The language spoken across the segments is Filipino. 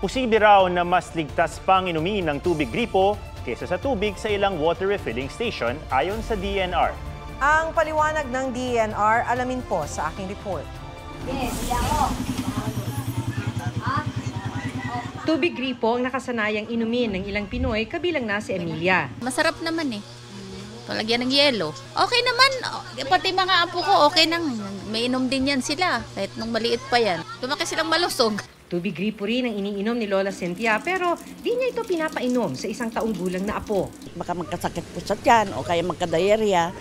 Posible raw na mas ligtas pang inumin ng tubig gripo kaysa sa tubig sa ilang water refilling station ayon sa DENR. Ang paliwanag ng DENR, alamin po sa aking report. Tubig gripo ang nakasanayang inumin ng ilang Pinoy, kabilang na si Emilia. Masarap naman eh. Palagyan ng yelo. Okay naman. Pati mga apo ko, okay nang. May inom din yan sila. Kahit nung maliit pa yan. Lumaki silang malusog. Tubig gripo rin ang iniinom ni Lola Cynthia, pero di niya ito pinapainom sa isang taong gulang na apo. Baka magkasakit po sa tiyan o kaya magka-diarrhea.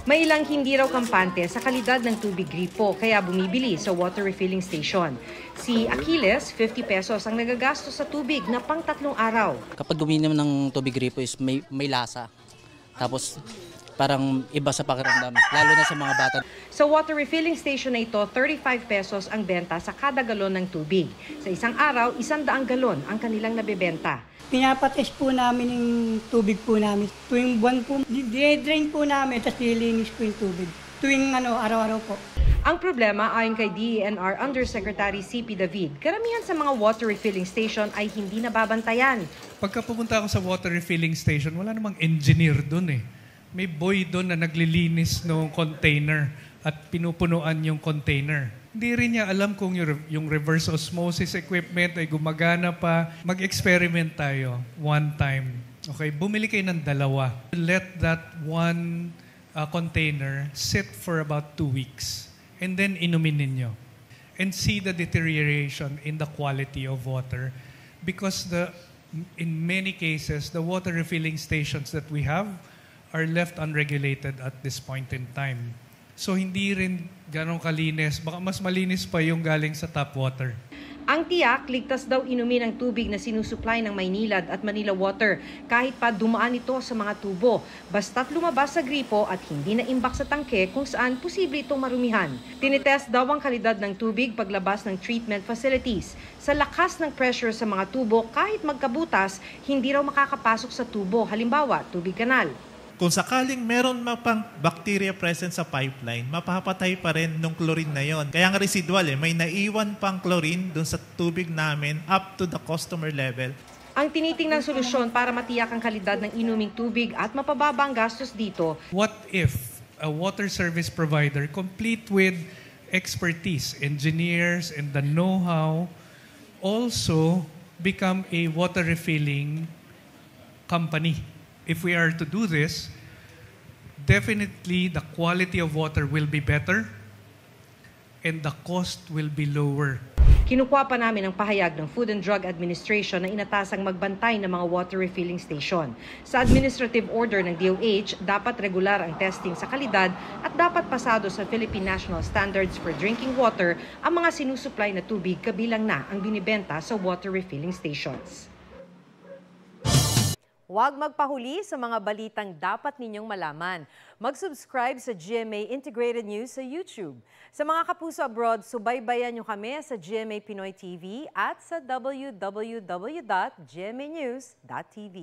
May ilang hindi raw kampante sa kalidad ng tubig gripo, kaya bumibili sa water refilling station. Si Achilles, 50 pesos ang nagagastos sa tubig na pang 3 araw. Kapag uminom ng tubig gripo is may lasa. Tapos parang iba sa pakiramdam, lalo na sa mga bata. Sa water refilling station na ito, 35 pesos ang benta sa kada galon ng tubig. Sa isang araw, 100 galon ang kanilang nabebenta. Pinapatest po namin yung tubig po namin. Tuwing buwan po, dine-drain po namin, tapos nilinis po yung tubig. Tuwing araw-araw po. Ang problema, ayon kay DENR Undersecretary C.P. David, karamihan sa mga water refilling station ay hindi nababantayan. Pagka pumunta ako sa water refilling station, wala namang engineer doon eh. May boy doon na naglilinis ng container at pinupunuan yung container. Hindi rin niya alam kung yung reverse osmosis equipment ay gumagana pa. Mag-experiment tayo one time. Okay, bumili kayo ng 2. Let that one container sit for about 2 weeks. And then inumin ninyo. And see the deterioration in the quality of water. Because in many cases, the water refilling stations that we have are left unregulated at this point in time. So hindi rin ganong kalinis. Baka mas malinis pa yung galing sa tap water. Ang tiyak, ligtas daw inumin ang tubig na sinusupply ng Maynilad at Manila Water kahit pa dumaan ito sa mga tubo. Basta't lumabas sa gripo at hindi na imbak sa tangke kung saan posible itong marumihan. Tinitest daw ang kalidad ng tubig paglabas ng treatment facilities. Sa lakas ng pressure sa mga tubo, kahit magkabutas, hindi raw makakapasok sa tubo. Halimbawa, tubig kanal. Kung sakaling meron pang bacteria present sa pipeline, mapapatay pa rin nung chlorine na yon. Kaya nga residual may naiwan pang chlorine dun sa tubig namin up to the customer level. Ang tinitingnan solusyon para matiyak ang kalidad ng inuming tubig at mapababa ang gastos dito. What if a water service provider, complete with expertise, engineers, and the know-how, also become a water refilling company? If we are to do this, definitely the quality of water will be better and the cost will be lower. Kinukuha pa namin ang pahayag ng Food and Drug Administration na inatasang magbantay ng mga water refilling station. Sa administrative order ng DOH, dapat regular ang testing sa kalidad at dapat pasado sa Philippine National Standards for Drinking Water ang mga sinusupply na tubig kabilang na ang binibenta sa water refilling stations. Huwag magpahuli sa mga balitang dapat ninyong malaman. Mag-subscribe sa GMA Integrated News sa YouTube. Sa mga kapuso abroad, subaybayan nyo kami sa GMA Pinoy TV at sa www.gmanews.tv.